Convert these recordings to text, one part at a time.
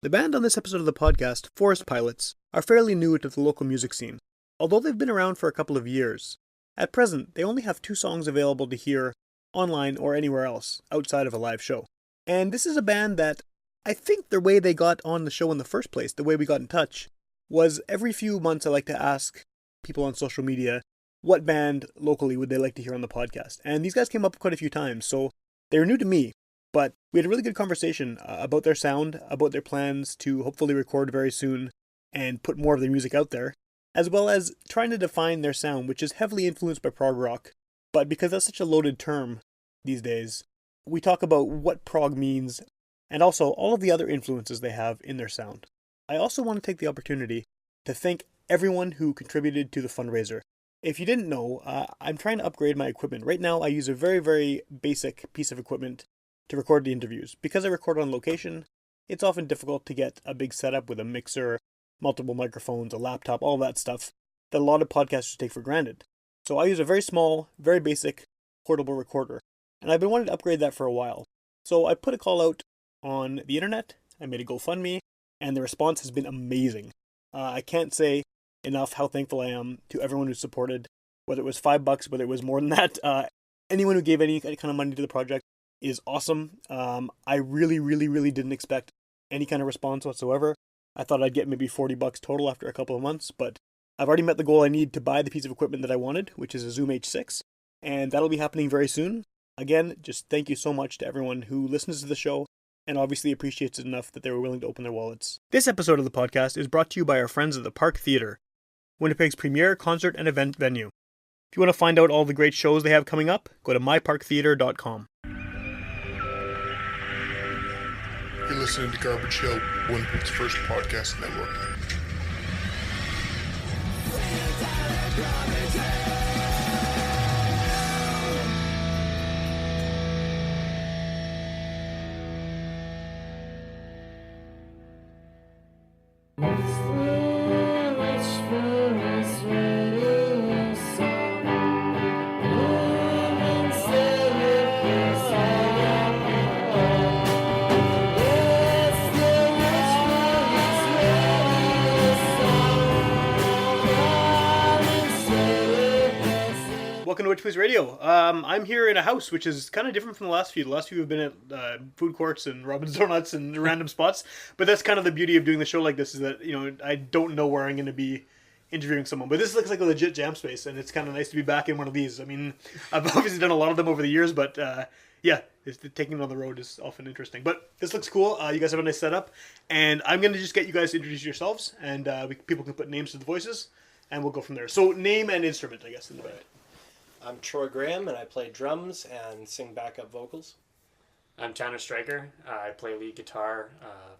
The band on this episode of the podcast, Forest Pilots, are fairly new to the local music scene, although they've been around for a couple of years. At present, they only have 2 songs available to hear online or anywhere else outside of a live show. And this is a band that I think the way they got on the show in the first place, the way we got in touch, was every few months I like to ask people on social media what band locally would they like to hear on the podcast. And these guys came up quite a few times, so they were new to me. But we had a really good conversation about their sound, about their plans to hopefully record very soon and put more of their music out there, as well as trying to define their sound, which is heavily influenced by prog rock. But because that's such a loaded term these days, we talk about what prog means and also all of the other influences they have in their sound. I also want to take the opportunity to thank everyone who contributed to the fundraiser. If you didn't know, I'm trying to upgrade my equipment. Right now I use a very, very basic piece of equipment to record the interviews. Because I record on location, it's often difficult to get a big setup with a mixer, multiple microphones, a laptop, all that stuff that a lot of podcasters take for granted. So I use a very small, very basic portable recorder, and I've been wanting to upgrade that for a while. So I put a call out on the internet, I made a GoFundMe, and the response has been amazing. I can't say enough how thankful I am to everyone who supported, whether it was $5, whether it was more than that. Anyone who gave any kind of money to the project is awesome. I really didn't expect any kind of response whatsoever. I thought I'd get maybe $40 total after a couple of months, but I've already met the goal I need to buy the piece of equipment that I wanted, which is a Zoom H6, and that'll be happening very soon. Again, just thank you so much to everyone who listens to the show and obviously appreciates it enough that they were willing to open their wallets. This episode of the podcast is brought to you by our friends at the Park Theatre, Winnipeg's premier concert and event venue. If you want to find out all the great shows they have coming up, go to myparktheatre.com. You're listening to Garbage Hill, Winnipeg's first podcast network. Welcome to Witch Radio. I'm here in a house, which is kind of different from the last few. The last few have been at food courts and Robin's Donuts and random spots. But that's kind of the beauty of doing the show like this, is that, you know, I don't know where I'm going to be interviewing someone. But this looks like a legit jam space, and it's kind of nice to be back in one of these. I mean, I've obviously done a lot of them over the years, but yeah, taking it on the road is often interesting. But this looks cool. You guys have a nice setup. And I'm going to just get you guys to introduce yourselves, and people can put names to the voices, and we'll go from there. So name and instrument, I guess, in the band. I'm Troy Graham, and I play drums and sing backup vocals. I'm Tanner Stryker. I play lead guitar,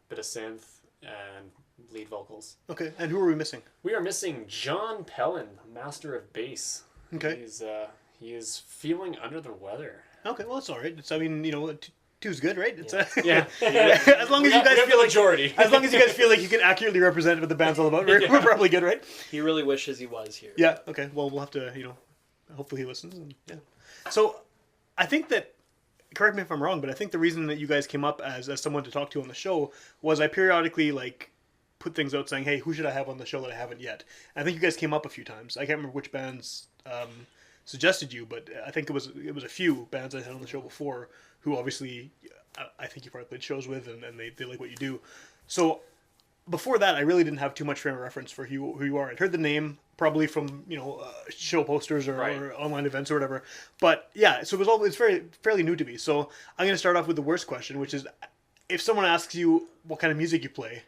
bit of synth, and lead vocals. Okay, and who are we missing? We are missing John Pellin, master of bass. Okay. He is feeling under the weather. Okay, well, it's all right. It's, I mean, you know, two's good, right? It's yeah. As long as you guys feel like majority. As long as you guys feel like you can accurately represent what the band's all about, we're probably good, right? He really wishes he was here. Yeah. Okay. Well, we'll have to, you know, hopefully he listens. And, yeah. So, I think that, correct me if I'm wrong, but I think the reason that you guys came up as someone to talk to on the show was I periodically put things out saying, hey, who should I have on the show that I haven't yet? And I think you guys came up a few times. I can't remember which bands suggested you, but I think it was a few bands I had on the show before who obviously I think you probably played shows with, and they like what you do. So before that, I really didn't have too much frame of reference for who you are. I'd heard the name probably from, you know, show posters or online events or whatever. But yeah, so it's fairly new to me. So I'm going to start off with the worst question, which is, if someone asks you what kind of music you play,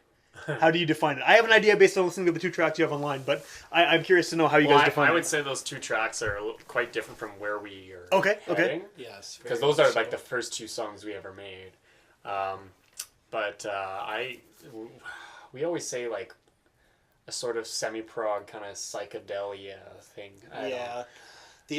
how do you define it? I have an idea based on listening to the 2 tracks you have online, but I'm curious to know how you guys define it. I would say those 2 tracks are quite different from where we are. Okay. Yes. Because those are like the first 2 songs we ever made. We always say like a sort of semi-prog kind of psychedelia thing.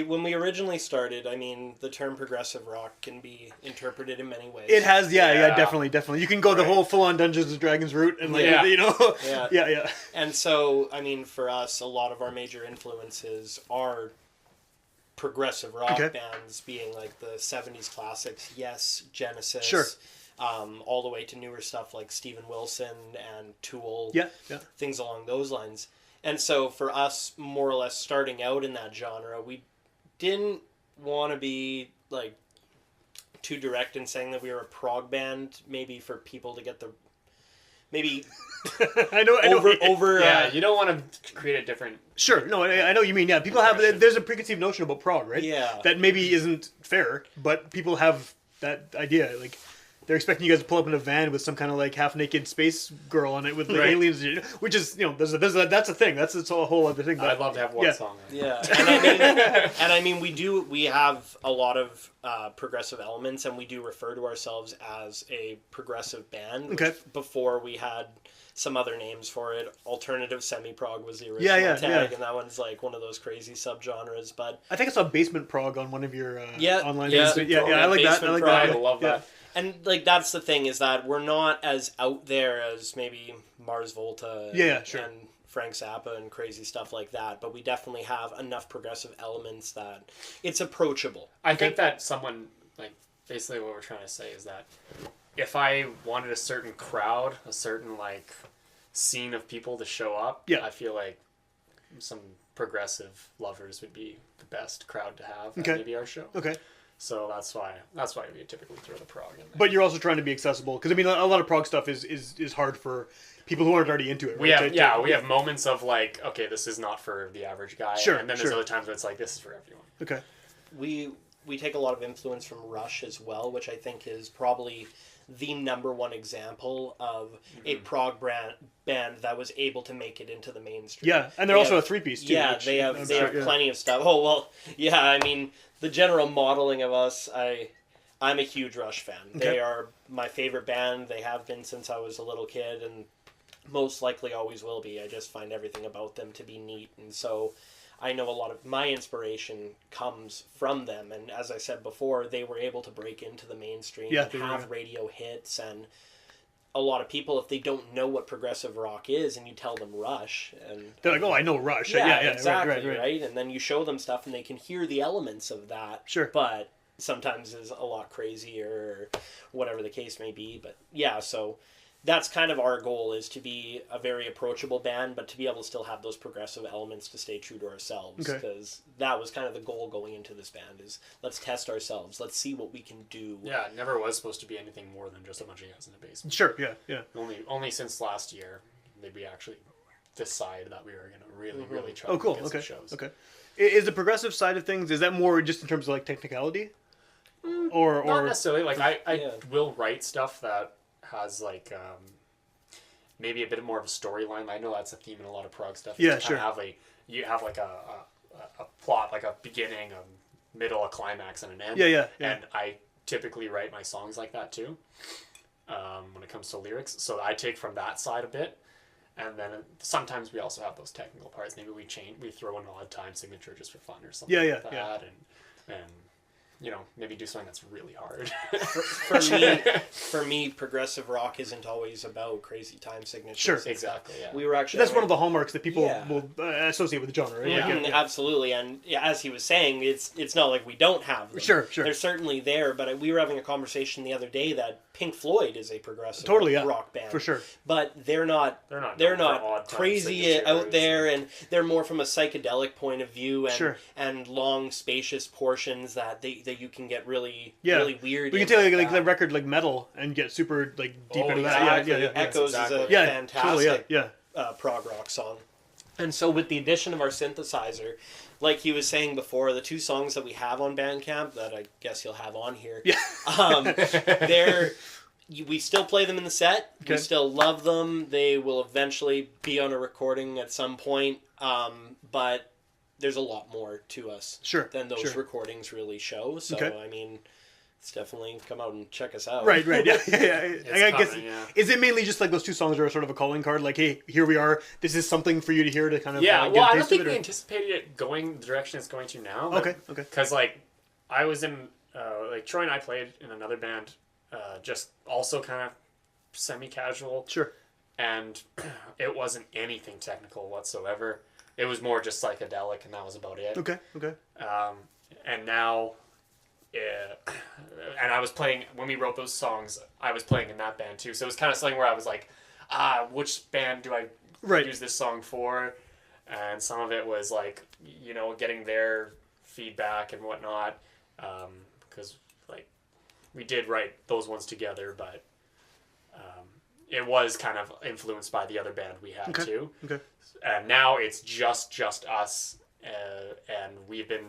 When we originally started, I mean, the term progressive rock can be interpreted in many ways. It has, yeah, definitely. You can go the whole full-on Dungeons and Dragons route, and you know, yeah. And so, I mean, for us, a lot of our major influences are progressive rock bands, being like the 70s classics, Yes, Genesis, all the way to newer stuff like Steven Wilson and Tool, Yeah. things along those lines. And so for us, more or less starting out in that genre, we didn't want to be like too direct in saying that we were a prog band, maybe for people to get the maybe I know. over you don't want to create a different. Sure. No, I know what you mean. Yeah, people have. There's a preconceived notion about prog, right? Yeah. That maybe isn't fair, but people have that idea. Like, they're expecting you guys to pull up in a van with some kind of like half-naked space girl on it with like Right. aliens, which is that's a thing. That's a whole other thing. I'd love to have one yeah. song. Yeah, and I mean, we have a lot of progressive elements, and we do refer to ourselves as a progressive band. Which Okay. Before we had some other names for it. Alternative semi-prog was the original Yeah, tag, and that one's like one of those crazy subgenres. But I think I saw basement prog on one of your online. yeah, things. Yeah, I like that. I basement like prog. that. I love that. And like that's the thing, is that we're not as out there as maybe Mars Volta and Frank Zappa and crazy stuff like that, but we definitely have enough progressive elements that it's approachable. I think that someone, like, basically what we're trying to say is that if I wanted a certain crowd, a certain like scene of people to show up, Yeah. I feel like some progressive lovers would be the best crowd to have Okay. at maybe our show. Okay. So that's why we typically throw the prog in there. But you're also trying to be accessible, because I mean, a lot of prog stuff is hard for people who aren't already into it. Right? We have moments of like, okay, this is not for the average guy, Sure, and then there's other times where it's like, this is for everyone. Okay. We take a lot of influence from Rush as well, which I think is probably the number one example of a prog band that was able to make it into the mainstream. Yeah, and they're also a three-piece too. Yeah, which they I'm have sure, plenty of stuff. Oh well, yeah. I mean, the general modeling of us, I'm a huge Rush fan. Okay. They are my favorite band. They have been since I was a little kid, and most likely always will be. I just find everything about them to be neat, and so I know a lot of my inspiration comes from them. And as I said before, they were able to break into the mainstream and have radio hits. And a lot of people, if they don't know what progressive rock is, and you tell them Rush, and they're like, "Oh, I know Rush." yeah, Yeah, exactly, right. And then you show them stuff, and they can hear the elements of that. Sure. But sometimes is a lot crazier, or whatever the case may be. But yeah, so that's kind of our goal, is to be a very approachable band, but to be able to still have those progressive elements to stay true to ourselves. Okay. Because that was kind of the goal going into this band, is let's test ourselves. Let's see what we can do. Yeah, it never was supposed to be anything more than just a bunch of guys in the basement. Sure. Yeah. Only since last year did we actually decide that we were going to really try Oh, to cool. get Okay. some shows. Okay. Is the progressive side of things, is that more just in terms of like technicality, or Not necessarily. Like I Yeah. will write stuff that has like maybe a bit more of a storyline. I know that's a theme in a lot of prog stuff. Yeah, You sure. You have like a plot, like a beginning, a middle, a climax, and an end. Yeah. And I typically write my songs like that too. When it comes to lyrics, so I take from that side a bit, and then sometimes we also have those technical parts. Maybe we throw in an odd time signature just for fun or something. Yeah, like that, and maybe do something that's really hard. For me, progressive rock isn't always about crazy time signatures. Sure. Exactly. Yeah. We were actually that's one of the hallmarks that people Yeah. will associate with the genre. Right? Yeah. Like, Absolutely, and as he was saying, it's not like we don't have them. Sure. They're certainly there, but we were having a conversation the other day that Pink Floyd is a progressive rock band. For sure. But they're not They're not odd time crazy signatures out there, and they're more from a psychedelic point of view, and Sure. and long spacious portions that you can get really Yeah. weird. We can in take like that. the record like metal and get super like deep into that. Exactly. Yeah. Echoes exactly. is a Yeah. fantastic Totally. Yeah. prog rock song. And so with the addition of our synthesizer, like he was saying before, the two songs that we have on Bandcamp that I guess you'll have on here, we still play them in the set. Okay. We still love them. They will eventually be on a recording at some point. But there's a lot more to us than those recordings really show. So, I mean, it's definitely come out and check us out. Right. Yeah. I guess. coming, yeah. Is it mainly just like those two songs are sort of a calling card? Like, hey, here we are. This is something for you to hear to kind of Yeah, get well, a I don't taste think of it, we or- anticipated it going the direction it's going to now. Okay. Because, like, I was in, like, Troy and I played in another band, just also kind of semi-casual. Sure. And it wasn't anything technical whatsoever. It was more just psychedelic, and that was about it. Okay. And now and I was playing, when we wrote those songs, I was playing in that band too. So it was kind of something where I was like, which band do I use this song for? And some of it was like, you know, getting their feedback and whatnot. Because like we did write those ones together, but it was kind of influenced by the other band we had too. Okay. And now it's just us, and we've been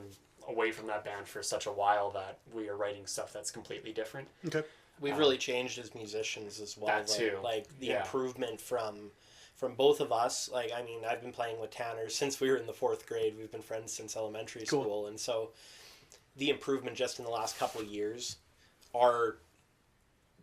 away from that band for such a while that we are writing stuff that's completely different. Okay. We've really changed as musicians as well. That too. Like the improvement from both of us. Like, I mean, I've been playing with Tanner since we were in the 4th grade. We've been friends since elementary school. And so the improvement just in the last couple of years, our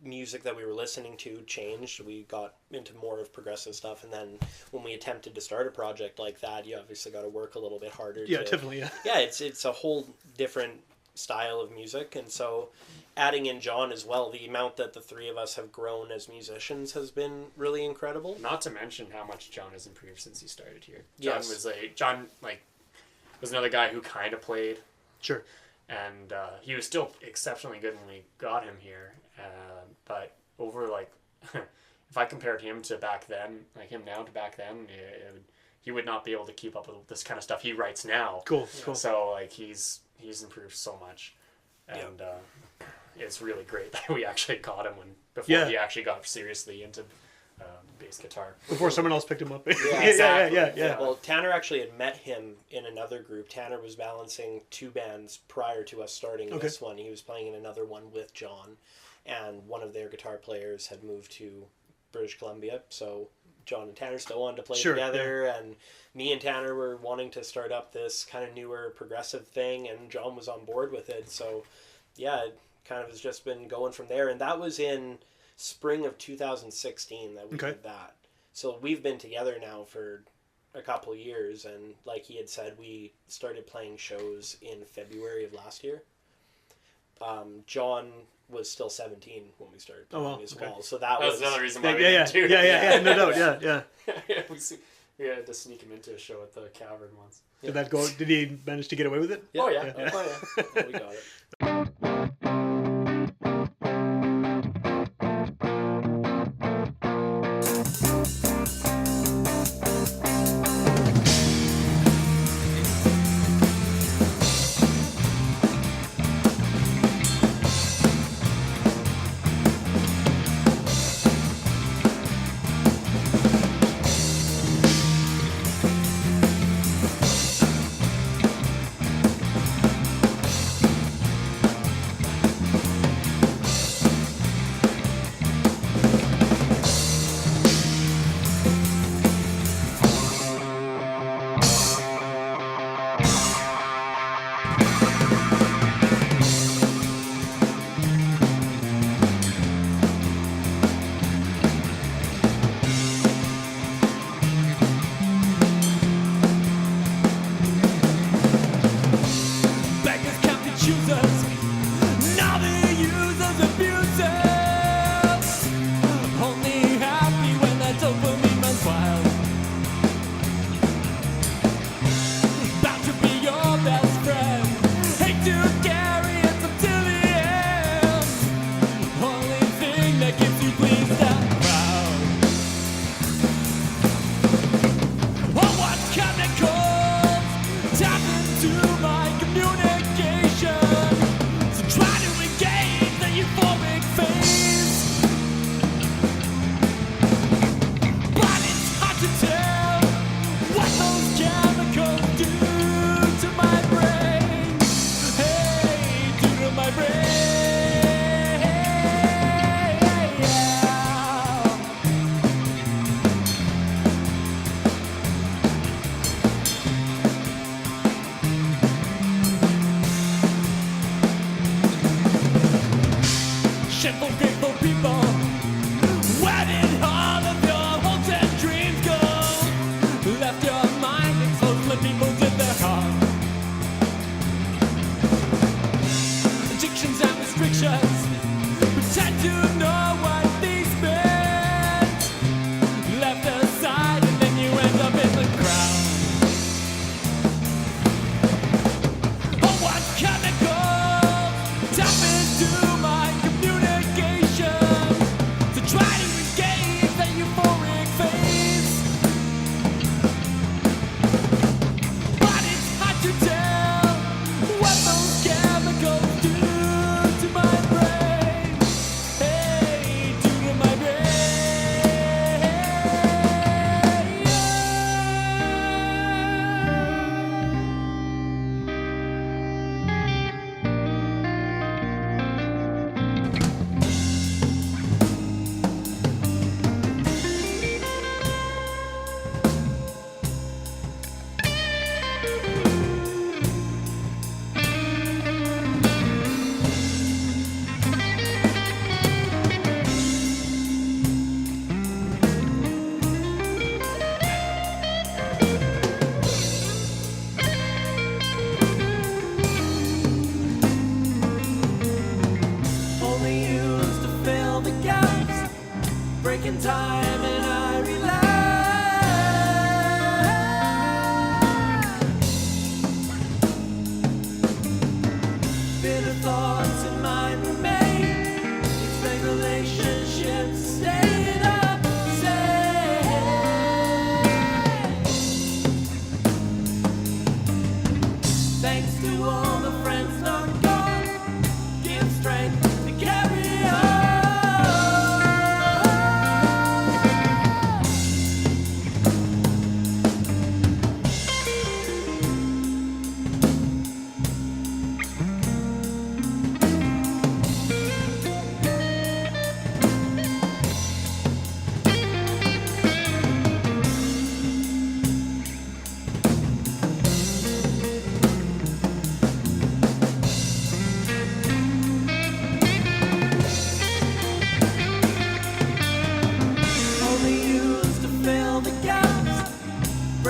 music that we were listening to changed. We got into more of progressive stuff, and then when we attempted to start a project like that, you obviously got to work a little bit harder. Definitely. Yeah, it's a whole different style of music, and so adding in John as well, the amount that the three of us have grown as musicians has been really incredible. Not to mention how much John has improved since he started here. John was another guy who kind of played. Sure. And he was still exceptionally good when we got him here. But over, like, if I compared him to back then, like him now to back then, he would not be able to keep up with this kind of stuff he writes now. Cool. So, like, he's improved so much. And it's really great that we actually caught him before he actually got seriously into bass guitar. Before someone else picked him up. Exactly. Yeah. Well, Tanner actually had met him in another group. Tanner was balancing 2 bands prior to us starting this one. He was playing in another one with John, and one of their guitar players had moved to British Columbia, so John and Tanner still wanted to play together, and me and Tanner were wanting to start up this kind of newer progressive thing, and John was on board with it. So yeah, it kind of has just been going from there, and that was in spring of 2016 that we did that. So we've been together now for a couple years, and like he had said, we started playing shows in February of last year. John was still 17 when we started playing as well. So that was another reason why we did too. No doubt, yeah. We had to sneak him into a show at the Cavern once. Did that go? Did he manage to get away with it? Yeah. Oh yeah. Yeah, we got it.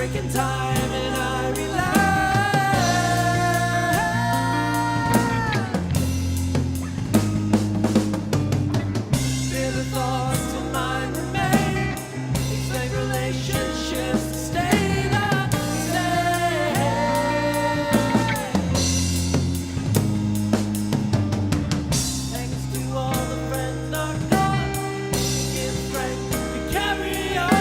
breaking time and I realize bitter thoughts in mind remain. Expect relationships to stay the same. Thanks to all the friends are gone. Give strength to carry on.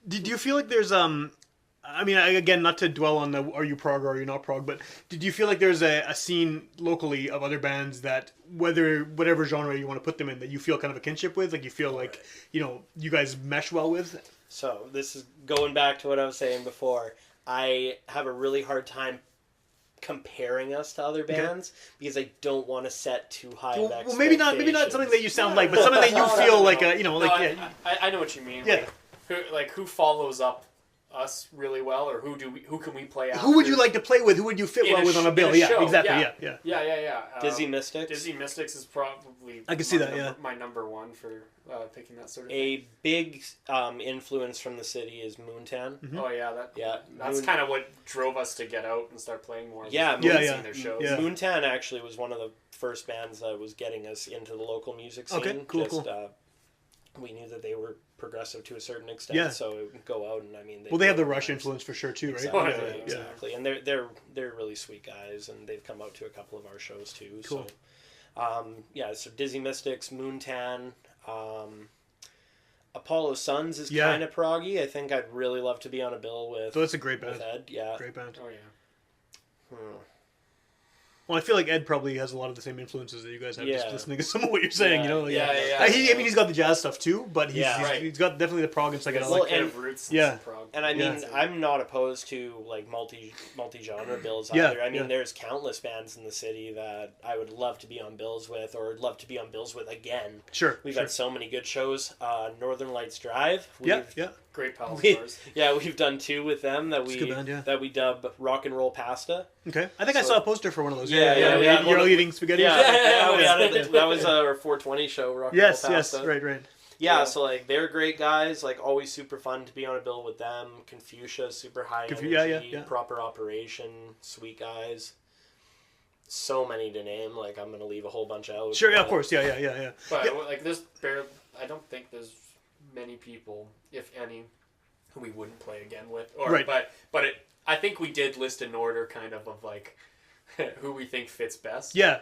Did you feel like there's I mean, again, not to dwell on the are you prog or are you not prog, but did you feel like there's a scene locally of other bands that whatever genre you want to put them in that you feel kind of a kinship with, like you feel like you guys mesh well with? So this is going back to what I was saying before. I have a really hard time comparing us to other bands because I don't want to set too high of Well, maybe not something that you sound like, but something that you feel like I know what you mean. Yeah. Who follows up us really well, or who can we play out? Who would you like to play with? Who would you fit well with on a bill? Yeah, show. exactly. Yeah. Dizzy Mystics. Dizzy Mystics is probably I can see that. my number one for picking that sort of thing. A big influence from the city is Moontan. Mm-hmm. Oh yeah, that's kind of what drove us to get out and start playing more. Yeah, seeing their shows. Yeah. Moontan actually was one of the first bands that was getting us into the local music scene. Okay, cool. We knew that they were progressive to a certain extent, so it would go out and they have the Rush influence for sure too, right? Exactly, exactly. And they're really sweet guys, and they've come out to a couple of our shows too. Cool. So, so Dizzy Mystics, Moontan, Apollo Suns is kind of proggy. I think I'd really love to be on a bill with. So that's a great band. With Ed, yeah. Great band. Oh yeah. Well, I feel like Ed probably has a lot of the same influences that you guys have. Yeah. Just listening to some of what you're saying, Yeah. I mean, he's got the jazz stuff too, but he's got definitely the prog and psychedelic. Well, Kind of roots. Yeah. In prog. And I mean, I'm not opposed to like multi-genre bills either. I mean, there's countless bands in the city that I would love to be on bills with, or love to be on bills with again. Sure. We've had so many good shows. Northern Lights Drive. Yeah. Great pals of ours. Yeah, we've done two with them that It's a good band, that we dub Rock and Roll Pasta. Okay. I think I saw a poster for one of those. Yeah, You're all eating spaghetti. That was our 420 show, Rock and Roll Pasta. Yes, right. Yeah, so like they're great guys, like always super fun to be on a bill with them. Confucia, super high energy, proper operation, sweet guys. So many to name, like I'm gonna leave a whole bunch out. Sure, of course, yeah. But like there's I don't think there's many people, if any, who we wouldn't play again with. I think we did list an order kind of like who we think fits best. Yeah.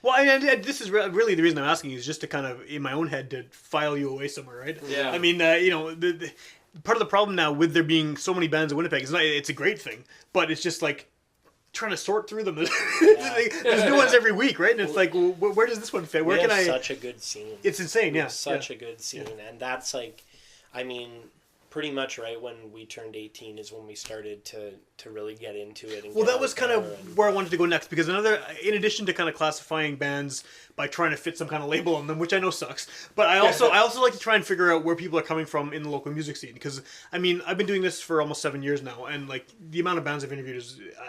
Well, and this is really the reason I'm asking is just to kind of, in my own head, to file you away somewhere, right? Yeah. I mean, the part of the problem now with there being so many bands in Winnipeg, it's a great thing, but it's just like trying to sort through them. There's new ones every week, right? And it's like, well, where does this one fit? Where can I? Such a good scene. It's insane, yeah. Such a good scene, and that's like, I mean, pretty much right when we turned 18 is when we started to really get into it. And well, that was kind of where I wanted to go next, because in addition to kind of classifying bands by trying to fit some kind of label on them, which I know sucks, but I also like to try and figure out where people are coming from in the local music scene, because I mean, I've been doing this for almost 7 years now, and like the amount of bands I've interviewed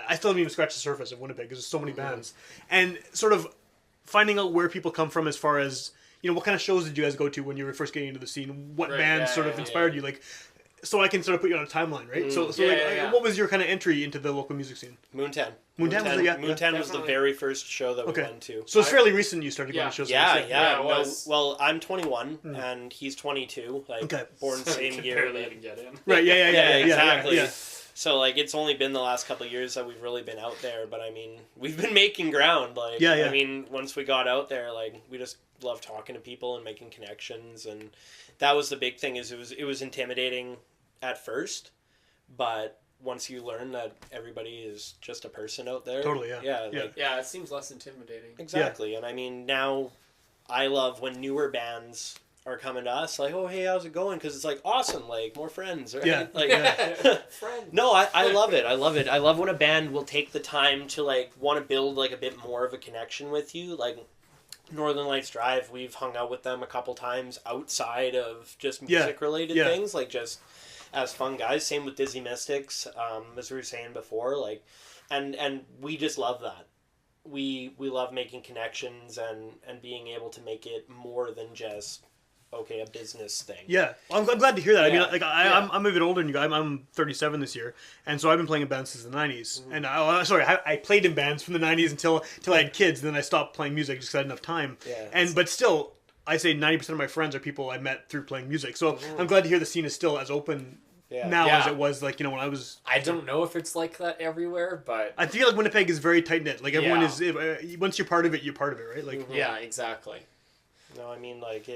I still haven't even scratched the surface of Winnipeg, because there's so many bands, and sort of finding out where people come from as far as, what kind of shows did you guys go to when you were first getting into the scene? What bands sort of inspired you? Like, so I can sort of put you on a timeline, right? What was your kind of entry into the local music scene? Moontan. Moontan was the very first show that we went to. So it's fairly recent you started going to shows. Yeah. Well, I'm 21 and he's 22. Born same year. Barely even get in. Right. Yeah. Exactly. Yeah. So like it's only been the last couple of years that we've really been out there, but I mean we've been making ground. Like I mean once we got out there, like we just love talking to people and making connections, and that was the big thing. Is it was intimidating at first, but once you learn that everybody is just a person out there, Totally, yeah. yeah, like, Yeah, it seems less intimidating. exactly. And I mean, now I love when newer bands are coming to us, like, oh, hey, how's it going? Because it's like, awesome, like, more friends, right? Yeah. Like, Friends. no, I love it. I love it. I love when a band will take the time to, like, want to build, like, a bit more of a connection with you. Like, Northern Lights Drive, we've hung out with them a couple times outside of just music-related things, like, just as fun guys. Same with Dizzy Mystics, as we were saying before, like, and we just love that. We love making connections and being able to make it more than just a business thing. Yeah, well, I'm glad to hear that. I Yeah. mean, like I'm a bit older than you guys. I'm 37 this year, and so I've been playing in bands since the 90s. And I played in bands from the 90s until I had kids. And then I stopped playing music just because I had enough time. Yeah. But still, I say 90% of my friends are people I met through playing music. So I'm glad to hear the scene is still as open now as it was, like, when I was. I don't know if it's like that everywhere, but I feel like Winnipeg is very tight knit. Like everyone is. Once you're part of it, you're part of it, right? Like yeah, exactly. No, I mean, like,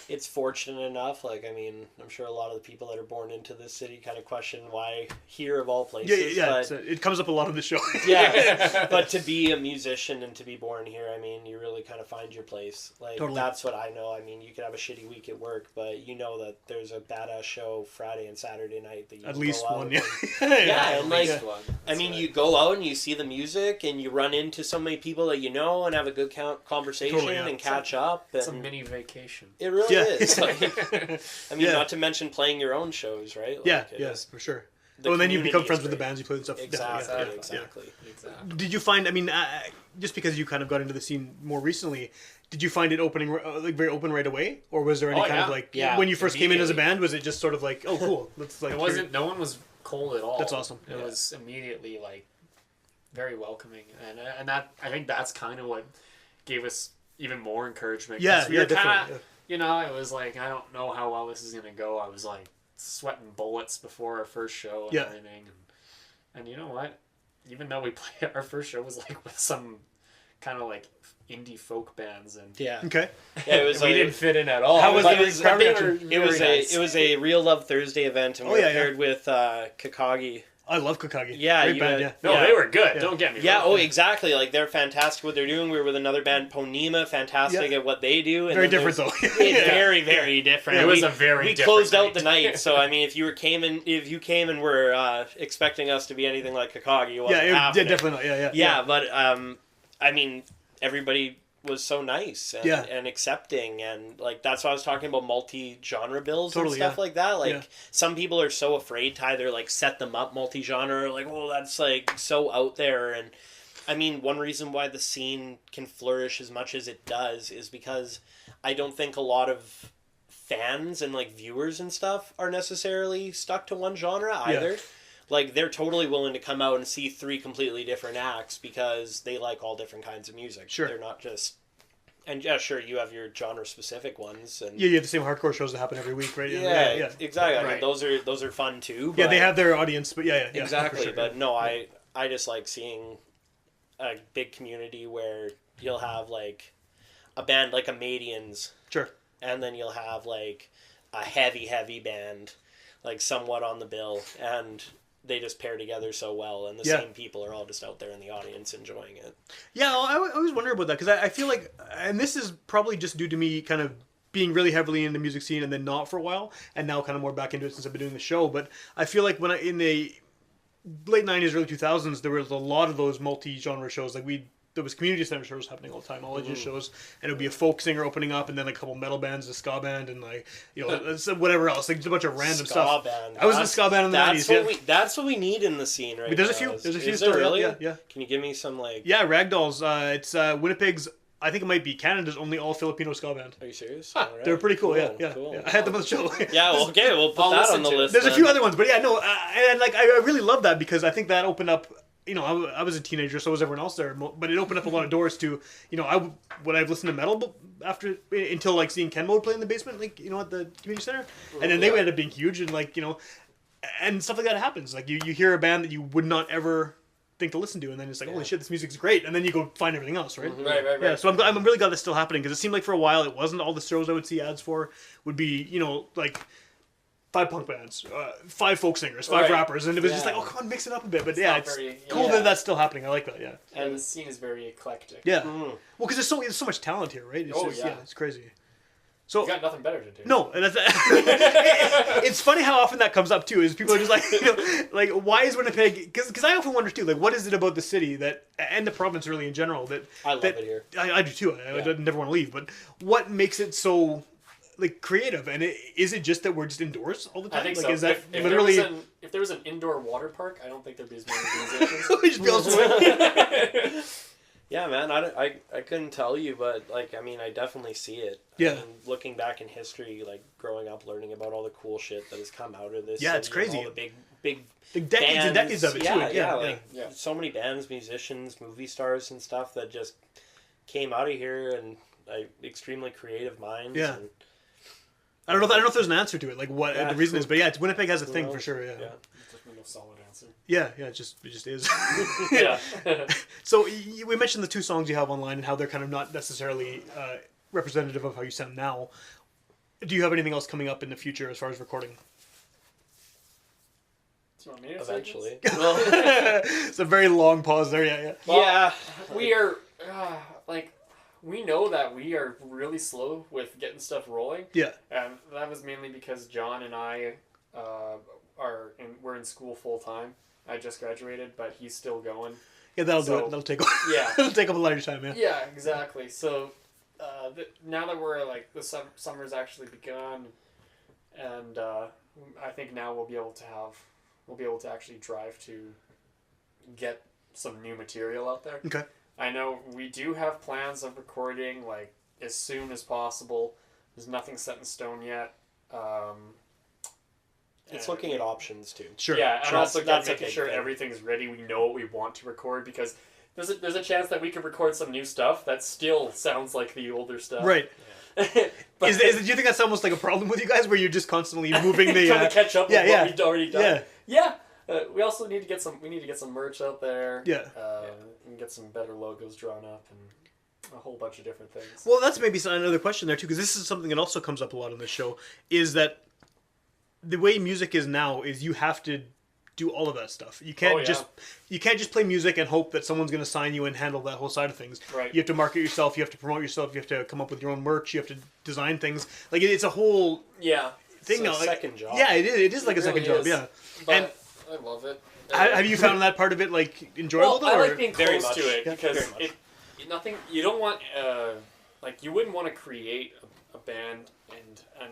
it's fortunate enough. Like, I mean, I'm sure a lot of the people that are born into this city kind of question why here of all places. But, it comes up a lot on the show. yeah, but to be a musician and to be born here, I mean, you really kind of find your place. Like, Totally. That's what I know. I mean, you could have a shitty week at work, but you know that there's a badass show Friday and Saturday night that you At can least go out one, and- yeah. Yeah, and like, one. I mean, you go out and you see the music and you run into so many people that you know and have a good conversation Totally, yeah. and catch up. And It's a mini vacation. it really Yeah. is. Like, I mean, Yeah. not to mention playing your own shows, right? Like, Yeah, it yeah, is- for sure. the Oh, and then you become community friends is with the great. bands you play and stuff. Exactly, Definitely, yeah, yeah. exactly. Exactly. Did you find? I mean, just because you kind of got into the scene more recently, did you find it opening like very open right away, or was there any Oh, kind of yeah. like Yeah, when you first came in as a immediately. band? Was it just sort of like, oh, cool, let's like. It wasn't. No one was cold at all. That's awesome. It Yeah. was immediately like very welcoming, and that I think that's kind of what gave us even more encourage,ment. 'cause Yeah, we yeah, were kinda, definitely. You know, it was like I don't know how well this is gonna go. I was like sweating bullets before our first show and Yeah. everything, and you know what? Even though we played our first show was like with some kind of like indie folk bands and Yeah. Okay. Yeah, it was we like, didn't fit in at all. How was but the but crowd they reaction? were it was very a nice. it was a Real Love Thursday event, and Oh, we yeah, were yeah. paired with Kakagi. I love Kokage. Yeah, Great you band. had- Yeah. No, Yeah. they were good. Yeah. Don't get me Yeah, wrong. oh, exactly. Like, they're fantastic what they're doing. We were with another band, Ponema, fantastic Yeah. at what they do. And Very then different there's- though. It's very, very different. It was We- a very We different closed out night. the night, so I mean, if you came and were expecting us to be anything like Kakagi, it wasn't happening. definitely not. Yeah. Yeah, but I mean, everybody was so nice and, Yeah. and accepting, and like that's why I was talking about multi-genre bills Totally, and stuff yeah. like that. Like Yeah. some people are so afraid to either like set them up multi-genre, like, oh, that's like so out there. And I mean, one reason why the scene can flourish as much as it does is because I don't think a lot of fans and like viewers and stuff are necessarily stuck to one genre either. Like, they're totally willing to come out and see 3 completely different acts because they like all different kinds of music. Sure. They're not just... And yeah, sure, you have your genre-specific ones. And Yeah, you have the same hardcore shows that happen every week, right? yeah, exactly. I mean, Right. those are fun too. Yeah, But they have their audience, but yeah, exactly. for sure, But no, I just like seeing a big community where you'll have like a band like Amadians, sure. and then you'll have like a heavy band, like somewhat on the bill, and they just pair together so well, and the Yeah. same people are all just out there in the audience enjoying it. Yeah, I always wonder about that because I feel like, and this is probably just due to me kind of being really heavily in the music scene and then not for a while, and now kind of more back into it since I've been doing the show. But I feel like when in the late 90s, early 2000s, there was a lot of those multi-genre shows. Like there was community center shows happening all the time, all ages shows, and it would be a folk singer opening up, and then like a couple metal bands, a ska band, and like whatever else, like just a bunch of random Ska stuff. band. I was in a ska band in the That's 90s. what Yeah. that's what we need in the scene right There's a now. few. Is- There's a few is still. there really? Yeah. Can you give me some like? Yeah, Ragdolls. It's Winnipeg's. I think it might be Canada's only all Filipino ska band. Are you serious? All right. They're pretty cool. Yeah. Cool. I had them on the show. Yeah, well, okay, we'll put I'll that listen on the to it. list. There's a then. few other ones, but yeah, no, and like I really love that because I think that opened up. You know, I was a teenager, so was everyone else there. But it opened up a lot of doors to, you know, would I've listened to metal after until like seeing Ken Mode play in the basement, like, you know, at the community center, and then they ended up being huge and like, you know, and stuff like that happens. Like you hear a band that you would not ever think to listen to, and then it's like, holy shit, this music's great, and then you go find everything else, right? Right. Yeah, so I'm really glad that's still happening because it seemed like for a while it wasn't all the shows I would see ads for would be, you know, like 5 punk bands, 5 folk singers, 5 Right. rappers, and it was just Yeah. like, oh, come on, mix it up a bit. But not it's very- cool yeah. that that's still happening. I like that. Yeah. And the scene is very eclectic. Yeah. Mm. Well, because there's so much talent here, right? It's Oh, just, yeah. it's crazy. So You got nothing better to do. no, and that's, it's funny how often that comes up too. Is people are just like, like why is Winnipeg? Because I often wonder too, like what is it about the city that and the province really in general that I love that, it here. I do too. I Yeah. never want to leave, but what makes it so like creative? And is it just that we're just indoors all the time? I think like, so. Is that if literally? if there was an indoor water park, I don't think there'd be as many musicians. We just be all swimming. Yeah, man, I couldn't tell you, but, like, I mean, I definitely see it. Yeah. I mean, looking back in history, like, growing up, learning about all the cool shit that has come out of this. Yeah, it's city and crazy. All the big Like decades bands. and decades of it yeah, too. Yeah, like, Yeah. so many bands, musicians, movie stars and stuff that just came out of here and, like, extremely creative minds. Yeah. And, I don't know if there's an answer to it, like what Yeah, the reason is, but yeah, Winnipeg has a who thing for knows? sure. Yeah. Yeah. There's no solid answer. Yeah, it just is. Yeah. So we mentioned the 2 songs you have online and how they're kind of not necessarily representative of how you sound now. Do you have anything else coming up in the future as far as recording? Do you want me to say Eventually. this? Well, It's a very long pause there. Yeah. yeah. We are like we know that we are really slow with getting stuff rolling, Yeah. and that was mainly because John and I we're in school full time. I just graduated, but he's still going. Yeah, that'll do So, it. That'll take Yeah. that'll take up a lot of your time. Yeah. Yeah, exactly. So now that we're like the summer's actually begun, and I think now we'll be able to actually drive to get some new material out there. Okay. I know we do have plans of recording like as soon as possible. There's nothing set in stone yet. It's and looking at options, too. Sure. Yeah, and Sure, also that's a making big sure thing. everything's ready. We know what we want to record because there's a chance that we could record some new stuff that still sounds like the older stuff. Right. But Do you think that's almost like a problem with you guys, where you're just constantly moving the? trying to catch up with yeah, yeah. what we've already done. Yeah. Yeah. We also need to get some. We need to get some merch out there. Yeah. And get some better logos drawn up and a whole bunch of different things. Well, that's maybe another question there too, because this is something that also comes up a lot on this show. Is that the way music is now? Is you have to do all of that stuff. You can't just play music and hope that someone's going to sign you and handle that whole side of things. Right. You have to market yourself. You have to promote yourself. You have to come up with your own merch. You have to design things. Like it's a whole Yeah. thing It's a now. Like, second job. yeah, it is. It is like a second really job. is. Yeah. But And I love it. have you found that part of it like enjoyable? Well, I or? like being Very close to much. it Yeah, because very much. nothing. You don't want like you wouldn't want to create a band and an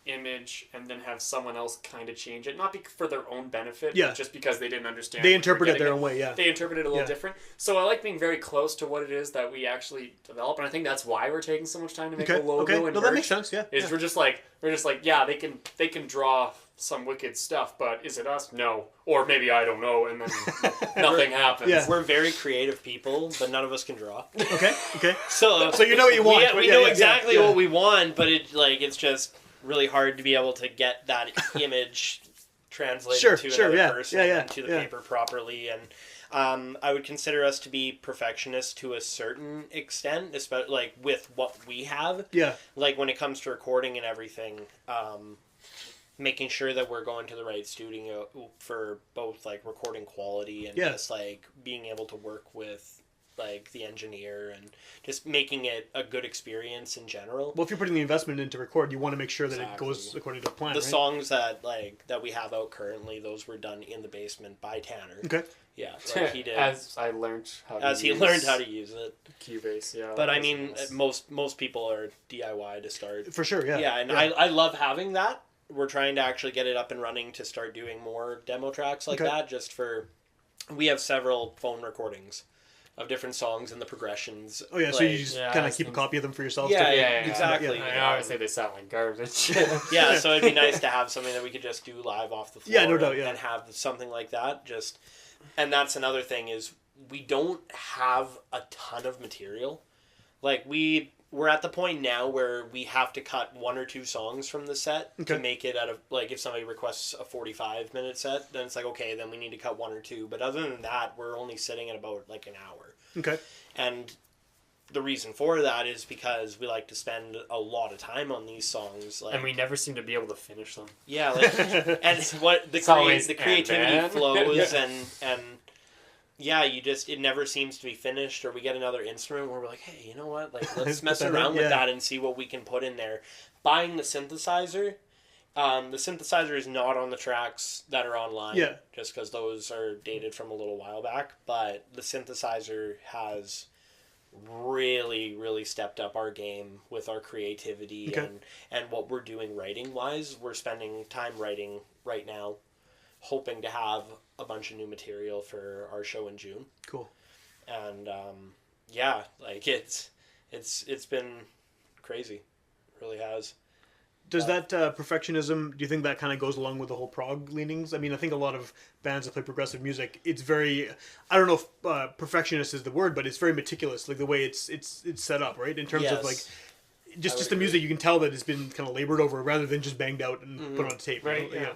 image and then have someone else kind of change it, not for their own benefit, Yeah. but just because they didn't understand. They what interpret they're it their getting own way. Yeah. They interpret it a little Yeah. different. So I like being very close to what it is that we actually develop, and I think that's why we're taking so much time to make Okay. a logo Okay. and No, that merch. makes sense. Yeah. Is Yeah. we're just like yeah, they can draw some wicked stuff, but is it us? No, or maybe I don't know, and then nothing happens. Yeah. We're very creative people, but none of us can draw. Okay. Okay. So So you know what you want. We Yeah, know yeah, exactly yeah. what we want, but it's just really hard to be able to get that image translated Sure, to sure, another yeah, person yeah, yeah, and to the yeah. paper properly. And I would consider us to be perfectionists to a certain extent, especially like with what we have. Yeah. Like when it comes to recording and everything, making sure that we're going to the right studio for both like recording quality and Yeah. just like being able to work with like the engineer and just making it a good experience in general. Well, if you're putting the investment in to record, you want to make sure that it Exactly. goes according to plan. The right? songs that we have out currently, those were done in the basement by Tanner. Okay. Yeah, like he did As I learned how to as he learned how to use it. Cubase. Yeah, But that I was mean, nice. most people are DIY to start. For sure. Yeah. Yeah, and I love having that. We're trying to actually get it up and running to start doing more demo tracks like Okay. that. Just for, we have several phone recordings of different songs and the progressions. Oh yeah. So like- you just Yeah, kind I of keep a think- copy of them for yourself. Yeah, to, exactly. I always say they sound like garbage. Yeah, so it'd be nice to have something that we could just do live off the floor. Yeah, no doubt, yeah. And have something like that. And that's another thing is we don't have a ton of material. Like we're at the point now where we have to cut 1 or 2 songs from the set Okay. to make it out of, like, if somebody requests a 45-minute set, then it's like, okay, then we need to cut 1 or 2. But other than that, we're only sitting at about like an hour. Okay. And the reason for that is because we like to spend a lot of time on these songs, like, And we never seem to be able to finish them. yeah, like, and what It's always the creativity and flows, yeah. and yeah, it never seems to be finished, or we get another instrument where we're like, hey, you know what, like, let's mess that in, around with yeah. that and see what we can put in there. Buying the synthesizer is not on the tracks that are online, Yeah. just because those are dated from a little while back, but the synthesizer has really, really stepped up our game with our creativity. Okay. And what we're doing writing wise. We're spending time writing right now, hoping to have a bunch of new material for our show in June. Cool. And yeah, like it's been crazy. It really has. Does that perfectionism, do you think that kind of goes along with the whole prog leanings? I mean, I think a lot of bands that play progressive music, it's very, I don't know if perfectionist is the word, but it's very meticulous, like the way it's set up, right? In terms of Yes. like, I just would the agree. music, you can tell that it's been kind of labored over rather than just banged out and put on tape. Right, You know? yeah.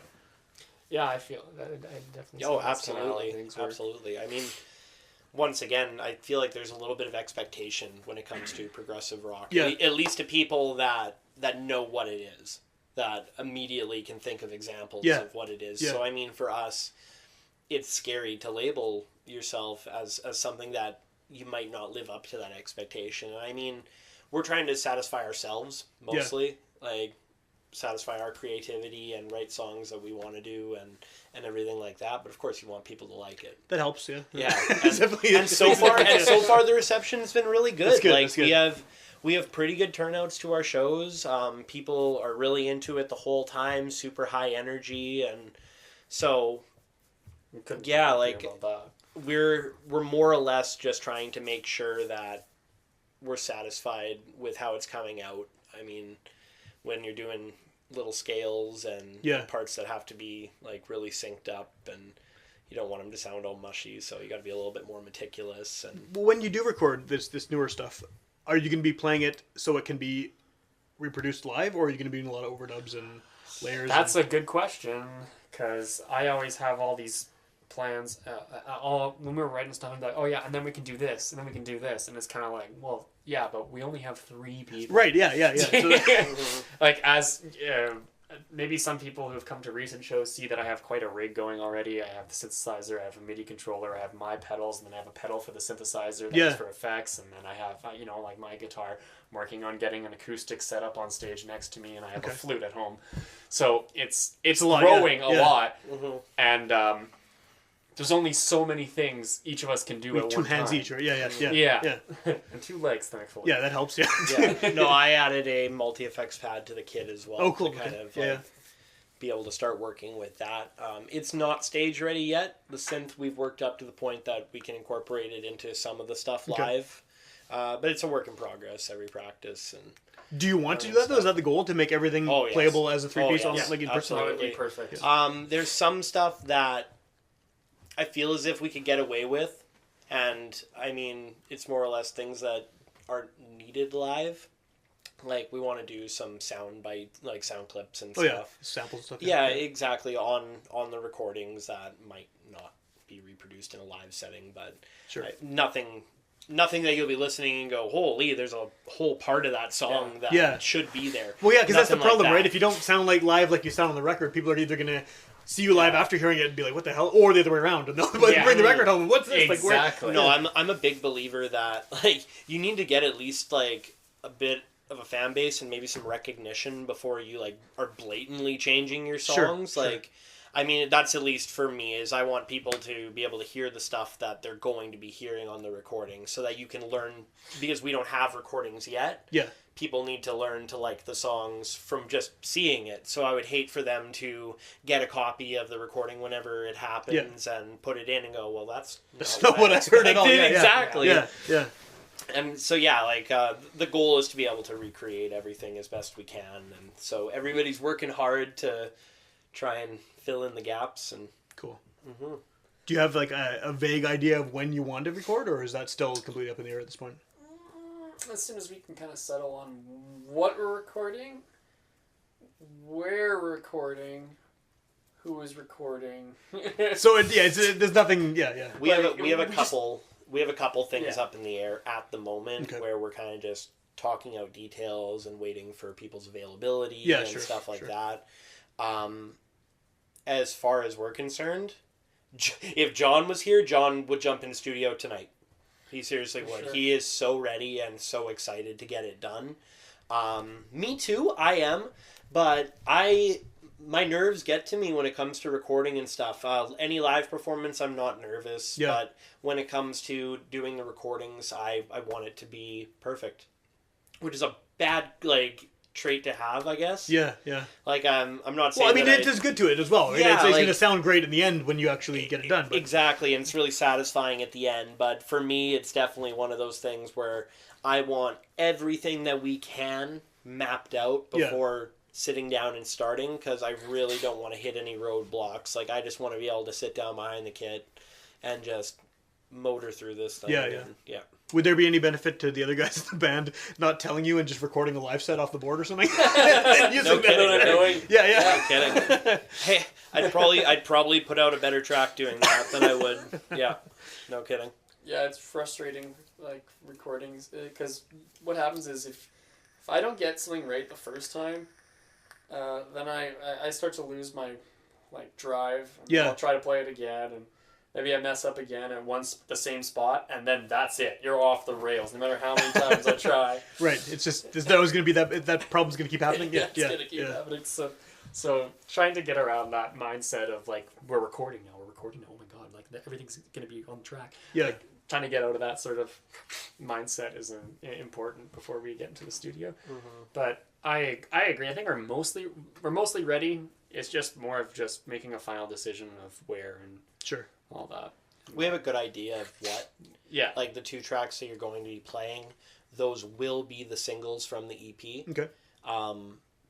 Yeah, I feel that. I definitely. Oh, see that's kinda how absolutely, things work. absolutely. I mean, once again, I feel like there's a little bit of expectation when it comes to progressive rock. Yeah. At least to people that know what it is, that immediately can think of examples Yeah. of what it is. Yeah. So I mean, for us, it's scary to label yourself as something that you might not live up to that expectation. And I mean, we're trying to satisfy ourselves mostly, like satisfy our creativity and write songs that we want to do and everything like that. But of course, you want people to like it. That helps, yeah. Yeah, It's definitely- and so far the reception's been really good. That's good, Like that's good. we have pretty good turnouts to our shows. People are really into it the whole time, super high energy, and so We couldn't Yeah, be like- about that. we're more or less just trying to make sure that we're satisfied with how it's coming out. I mean, when you're doing little scales and Yeah. parts that have to be like really synced up, and you don't want them to sound all mushy, so you got to be a little bit more meticulous. And Well, when you do record this newer stuff, are you going to be playing it so it can be reproduced live, or are you going to be doing a lot of overdubs and layers? That's a good question, because I always have all these plans. All when we were writing stuff, I'm like, oh yeah, and then we can do this, and then we can do this, and it's kind of like, well, yeah, but we only have 3 people. Right, yeah. So, Like as maybe some people who have come to recent shows see that I have quite a rig going already. I have the synthesizer, I have a MIDI controller, I have my pedals, and then I have a pedal for the synthesizer that's Yeah. for effects, and then I have like my guitar. I'm working on getting an acoustic setup on stage next to me, and I have Okay. a flute at home. So it's a lot, growing yeah. a Yeah. lot, Mhm. and there's only so many things each of us can do with at 2 one hands time. each, right? Yeah. Yeah. And 2 legs, thankfully. Yeah, that helps, yeah. yeah, no, I added a multi-effects pad to the kit as well. Oh, cool, To kind okay. of Yeah. be able to start working with that. It's not stage ready yet. The synth we've worked up to the point that we can incorporate it into some of the stuff Okay. live. But it's a work in progress every practice. And Do you want to do that, though? Is that the goal, to make everything Oh, yes. playable as a 3-piece, Oh, yes. like in person? That would Absolutely. be perfect. there's some stuff that I feel as if we could get away with, and I mean, it's more or less things that aren't needed live. Like we want to do some sound clips and Oh, yeah. stuff. Samples and stuff. Yeah, exactly. On the recordings that might not be reproduced in a live setting, but Sure. nothing that you'll be listening and go, holy, there's a whole part of that song that Yeah. should be there. Well, yeah, because that's the Nothing like problem, that. right? If you don't sound like live like you sound on the record, people are either going to see you live after hearing it and be like, what the hell? Or the other way around. And they'll Yeah. bring the record home and what's this? Like, Exactly. No, I'm a big believer that like you need to get at least like a bit of a fan base and maybe some recognition before you like are blatantly changing your Sure, songs. sure. Like, I mean, that's at least for me, is I want people to be able to hear the stuff that they're going to be hearing on the recording, so that you can learn, because we don't have recordings yet. Yeah. People need to learn to like the songs from just seeing it. So I would hate for them to get a copy of the recording whenever it happens and put it in and go, well, that's not what I heard at all. expected. Yeah, yeah. Exactly. Yeah. And so, yeah, like, the goal is to be able to recreate everything as best we can. And so everybody's working hard to try and fill in the gaps. And Cool. Mhm. Do you have like a vague idea of when you want to record, or is that still completely up in the air at this point? As soon as we can kind of settle on what we're recording, where we're recording, who is recording. So, there's nothing, yeah. we have a we just- couple we have a couple things Yeah. up in the air at the moment Okay. where we're kind of just talking out details and waiting for people's availability Yeah, and sure, stuff like sure. that. As far as we're concerned, if John was here, John would jump in the studio tonight. He seriously would. Sure. He is so ready and so excited to get it done. Me too, I am, but my nerves get to me when it comes to recording and stuff. Any live performance, I'm not nervous, Yeah. but when it comes to doing the recordings, I want it to be perfect, which is a bad trait to have, I guess. Yeah, yeah. I'm not saying. Well, I mean, that it is good to it as well. Right? Yeah, it's like- going to sound great in the end when you actually get it done. But Exactly, and it's really satisfying at the end. But for me, it's definitely one of those things where I want everything that we can mapped out Yeah. before sitting down and starting, because I really don't want to hit any roadblocks. Like, I just want to be able to sit down behind the kit and just motor through this thing. Yeah, and, yeah. would there be any benefit to the other guys in the band not telling you and just recording a live set off the board or something? Using No that- kidding, right? Yeah, yeah. Yeah, kidding. Hey, I'd probably put out a better track doing that than I would. Yeah, no kidding. Yeah, it's frustrating, like, recordings, because what happens is if I don't get something right the first time, then I start to lose my, like, drive. Yeah. I'll try to play it again, and maybe I mess up again at the same spot, and then that's it. You're off the rails, no matter how many times I try. Right. It's just, is that always going to be that problem's going to keep happening? Yeah, it's going to keep happening. So trying to get around that mindset of, like, we're recording now, oh my god, like, everything's going to be on track. Yeah. Like, trying to get out of that sort of mindset is important before we get into the studio. But I agree. I think we're mostly ready. It's just more of just making a final decision of where and Sure. all that. We have a good idea of what, Yeah. like the 2 tracks that you're going to be playing. Those will be the singles from the EP. Okay.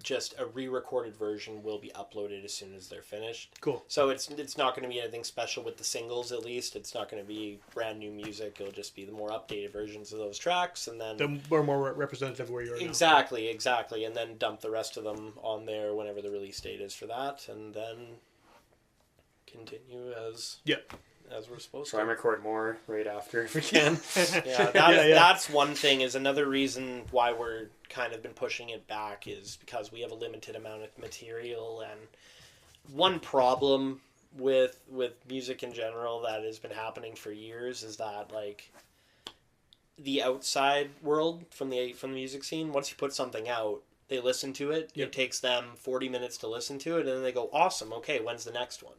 Just a re-recorded version will be uploaded as soon as they're finished. Cool. So it's not going to be anything special with the singles, at least. It's not going to be brand new music. It'll just be the more updated versions of those tracks, and then They're more representative of where you are now. exactly, and then dump the rest of them on there whenever the release date is for that, and then continue as we're supposed Try and to. record more right after if we can. Yeah, that's one thing. Is another reason why we're kind of been pushing it back is because we have a limited amount of material, and one problem with music in general that has been happening for years is that, like, the outside world from the music scene, once you put something out, they listen to it. Yep. It takes them 40 minutes to listen to it, and then they go, awesome, okay, when's the next one?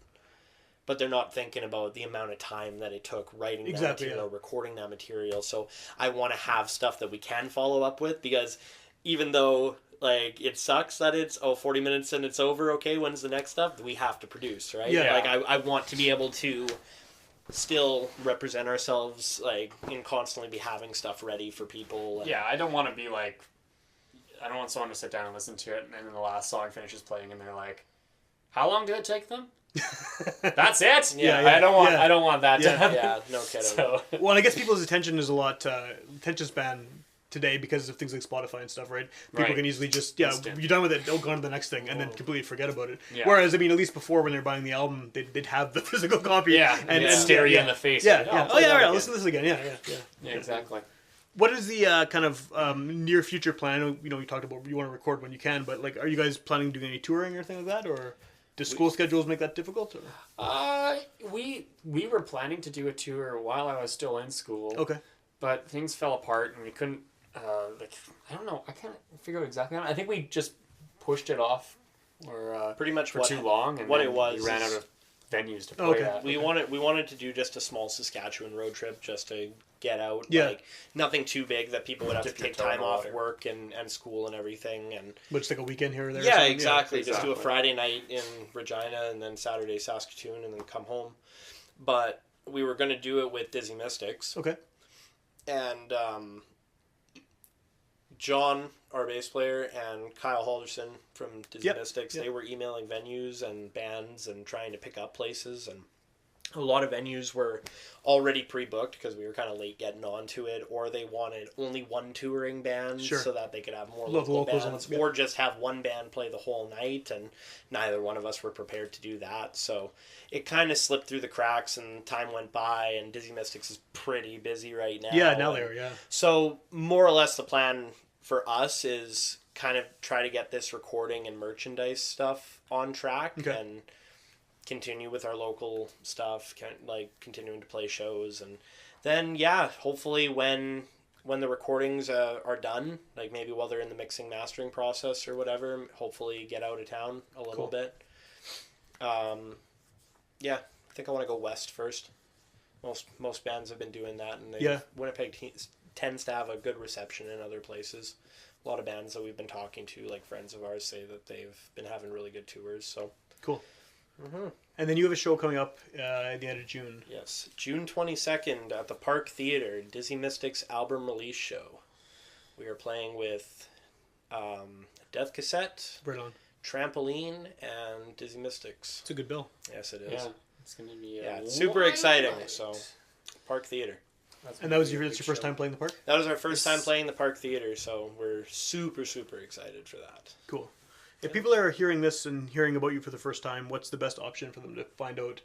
But they're not thinking about the amount of time that it took writing that material, recording that material. So I want to have stuff that we can follow up with, because even though, like, it sucks that it's 40 minutes and it's over, okay, when's the next stuff? We have to produce, right? Yeah. Like, I want to be able to still represent ourselves, like, and constantly be having stuff ready for people. And, Yeah, I don't want to be like, I don't want someone to sit down and listen to it, and then the last song finishes playing, and they're like, "How long did it take them?" That's it. Yeah, I don't want. yeah. I don't want that to Yeah. happen. Yeah, no kidding. So Well, and I guess people's attention is a lot attention span today because of things like Spotify and stuff, right? People Right. can easily just Instant. you're done with it, go on to the next thing, and then completely forget about it. Yeah. Whereas, I mean, at least before when they're buying the album, they'd have the physical copy. yeah, and stare you in the face. Yeah, Like, yeah. play Oh yeah, that right. again. Listen to this again. Yeah. Yeah, exactly. What is the kind of near future plan? I know, you talked about you want to record when you can, but like, are you guys planning to do any touring or anything like that, or do school schedules make that difficult? Or? We were planning to do a tour while I was still in school. Okay. But things fell apart, and we couldn't. I don't know. I can't figure out exactly. I think we just pushed it off, or Pretty much for what too long, and what then it was we ran is- out of venues to play Okay. at. We wanted to do just a small Saskatchewan road trip just to get out. Yeah. Like, nothing too big that people would have Dip to your take toe in time the off water. work and school and everything. And But just like a weekend here or there. or yeah, something? exactly. Just do a exactly. Friday night in Regina and then Saturday Saskatoon and then come home. But we were going to do it with Dizzy Mystics. Okay. And John, our bass player, and Kyle Halderson from Dizzy Yep, Mystics, yep. they were emailing venues and bands and trying to pick up places. And a lot of venues were already pre-booked because we were kind of late getting onto it, or they wanted only one touring band so that they could have more local locals bands, on it, or just have one band play the whole night, and neither one of us were prepared to do that. So it kind of slipped through the cracks, and time went by, and Dizzy Mystics is pretty busy right now. Yeah, now they are, yeah. So more or less the plan for us is kind of try to get this recording and merchandise stuff on track, and continue with our local stuff, like continuing to play shows, and then hopefully when the recordings are done, like maybe while they're in the mixing mastering process or whatever, hopefully get out of town a little bit. I think I want to go west first. Most bands have been doing that, and Winnipeg tends to have a good reception in other places. A lot of bands that we've been talking to, like friends of ours, say that they've been having really good tours. So cool. And then you have a show coming up at the end of June. Yes, June 22nd at the Park Theatre, Dizzy Mystics album release show. We are playing with Death Cassette, Right on. Trampoline, and Dizzy Mystics. It's a good bill. Yes, it is. Yeah, it's gonna be. It's super exciting. So, Park Theatre. And that's your first time playing the park? That was our first time playing the Park Theatre, so we're super, super excited for that. Cool. If people are hearing this and hearing about you for the first time, what's the best option for them to find out,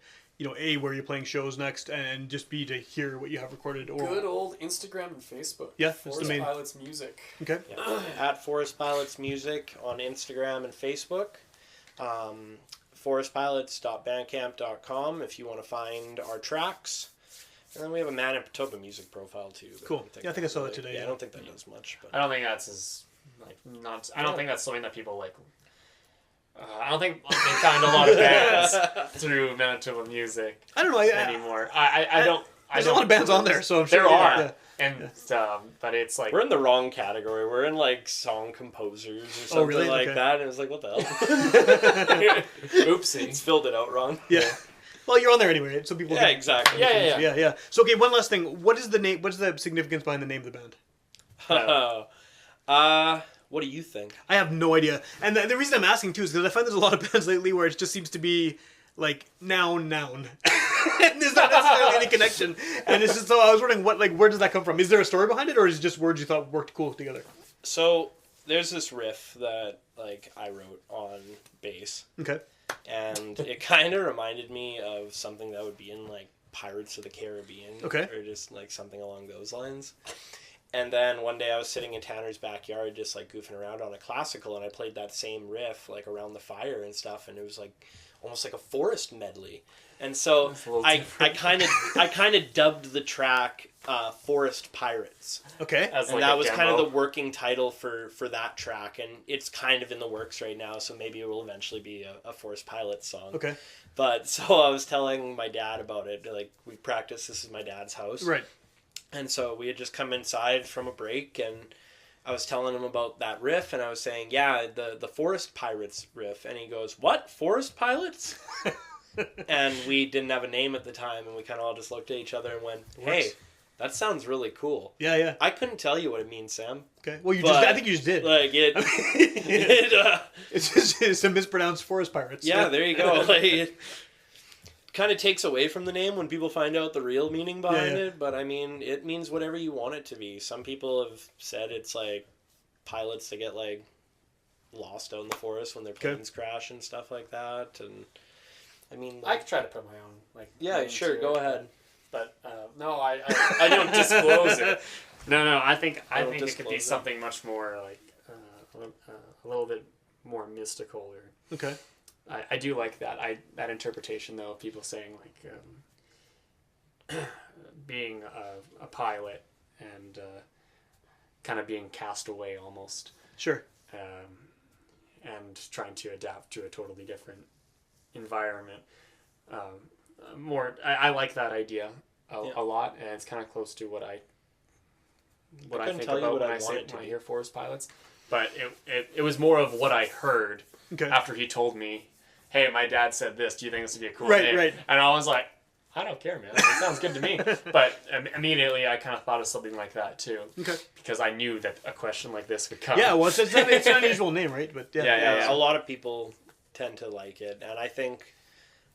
A, where you're playing shows next, and just B, to hear what you have recorded? Or Good old Instagram and Facebook. Yeah, that's Forest the main. Pilots Music. Okay. Yeah. At Forest Pilots Music on Instagram and Facebook. forestpilots.bandcamp.com if you want to find our tracks. And then we have a Man in Patoba music profile too. Cool. I think I saw that today. Yeah, I don't think that does much. But I don't think that's as not. I don't think that's something that people like. I don't think they find a lot of bands through Manitoba music. I don't know anymore. I don't. There's a lot of bands on there, so I'm sure there are. Yeah. And but it's like we're in the wrong category. We're in like song composers or something like that. And it was like, what the hell? Oopsie. It's filled it out wrong. Yeah. Well, you're on there anyway, so people. Yeah, exactly. Yeah. So okay, one last thing. What is the name? What's the significance behind the name of the band? What do you think? I have no idea. And the reason I'm asking too is because I find there's a lot of bands lately where it just seems to be like noun. And there's not necessarily any connection. And it's just so I was wondering where does that come from? Is there a story behind it, or is it just words you thought worked cool together? So there's this riff that I wrote on bass. Okay. And it kind of reminded me of something that would be in like Pirates of the Caribbean. Okay. Or just like something along those lines. And then one day I was sitting in Tanner's backyard just like goofing around on a classical, and I played that same riff like around the fire and stuff, and it was like almost like a forest medley. And so I kind of dubbed the track Forest Pirates. Okay. And that was kind of the working title for that track, and it's kind of in the works right now, so maybe it will eventually be a Forest Pilots song. Okay. But so I was telling my dad about it, like we practiced, this is my dad's house. Right. And so we had just come inside from a break, and I was telling him about that riff, and I was saying, the Forest Pirates riff, and he goes, what? Forest Pilots? And we didn't have a name at the time, and we kind of all just looked at each other and went, hey, that sounds really cool. Yeah. I couldn't tell you what it means, Sam. Okay. Well, I think you just did. Like it's a mispronounced Forest Pirates. Yeah, there you go. Like, it kind of takes away from the name when people find out the real meaning behind it, but I mean, it means whatever you want it to be. Some people have said it's like pilots that get like lost out in the forest when their planes crash and stuff like that, and I mean, I could try to put my own yeah, sure, go ahead. But no, I don't disclose it. No. I think it could be it. something much more like a little bit more mystical. Or Okay. I do like that interpretation though of people saying like being a pilot and kind of being cast away almost. Sure. And trying to adapt to a totally different environment. I like that idea a lot, and it's kind of close to what I think about when I hear Forest Pilots. But it was more of what I heard after he told me, hey, my dad said this, do you think this would be a cool name? Right. And I was like, I don't care, man. It sounds good to me. But immediately I kind of thought of something like that too. Okay. Because I knew that a question like this would come. Yeah, well, it's an unusual name, right? But yeah. A lot of people tend to like it, and I think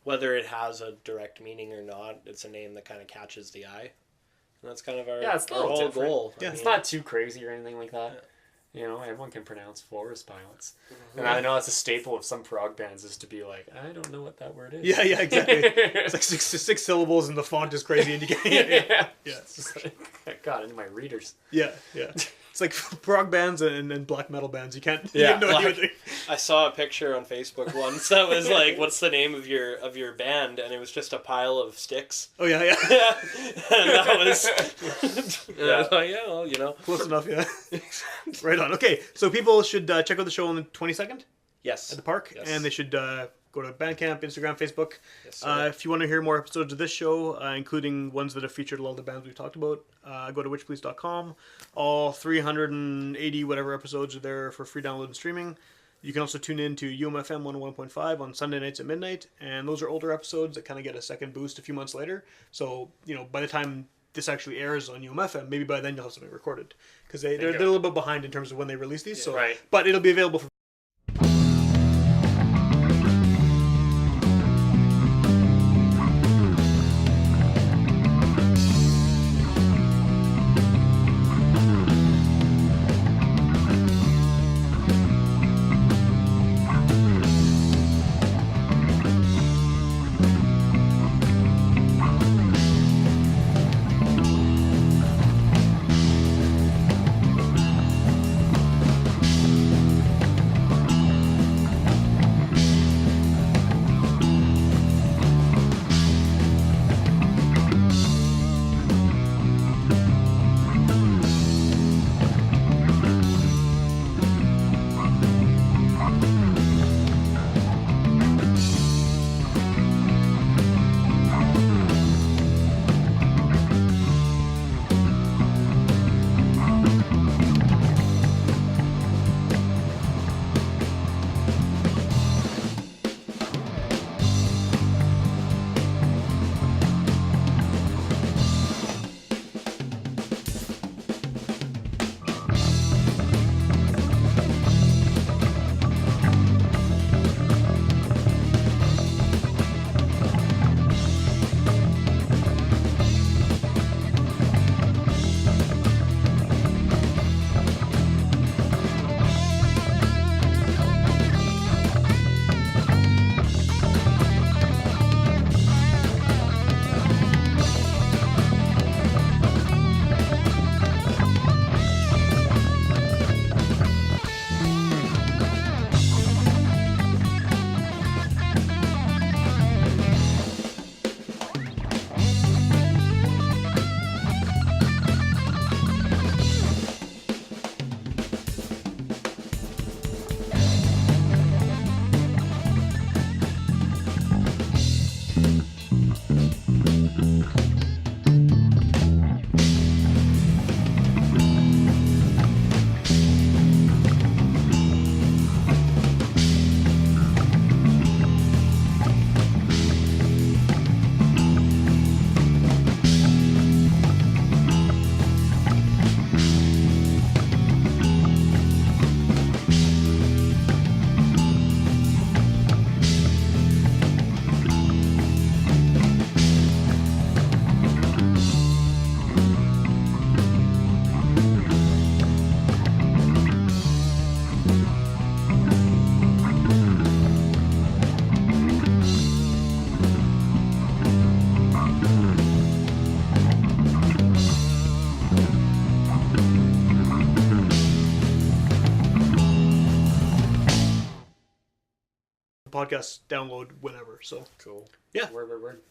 whether it has a direct meaning or not, it's a name that kind of catches the eye. And that's kind of our, Yeah, it's a our little whole different. goal. Yeah. I It's mean, not too crazy or anything like that. You know, everyone can pronounce forest pilots. And I know it's a staple of some prog bands is to be like, I don't know what that word is. Yeah, exactly. It's like six syllables and the font is crazy and you can't. Yeah. It's just like, I got into my readers. Yeah. It's like prog bands and black metal bands. You can't. You Yeah, have no idea what they. I saw a picture on Facebook once that was like, "What's the name of your band?" And it was just a pile of sticks. Oh yeah. Yeah, and that was. And I was like, yeah, well, you know. Close enough. Yeah. Right on. Okay, so people should check out the show on the 22nd Yes. at the park, Yes. and they should go to Bandcamp, Instagram, Facebook. Yes, sir. If you want to hear more episodes of this show, including ones that have featured a lot of the bands we've talked about, go to witchplease.com. All 380 whatever episodes are there for free download and streaming. You can also tune in to UMFM 101.5 on Sunday nights at midnight, and those are older episodes that kind of get a second boost a few months later. So, by the time this actually airs on UMFM, maybe by then you'll have something recorded. Because they're a little bit behind in terms of when they release these. So, Right. But it'll be available for podcast download whenever. So Cool. yeah. Word.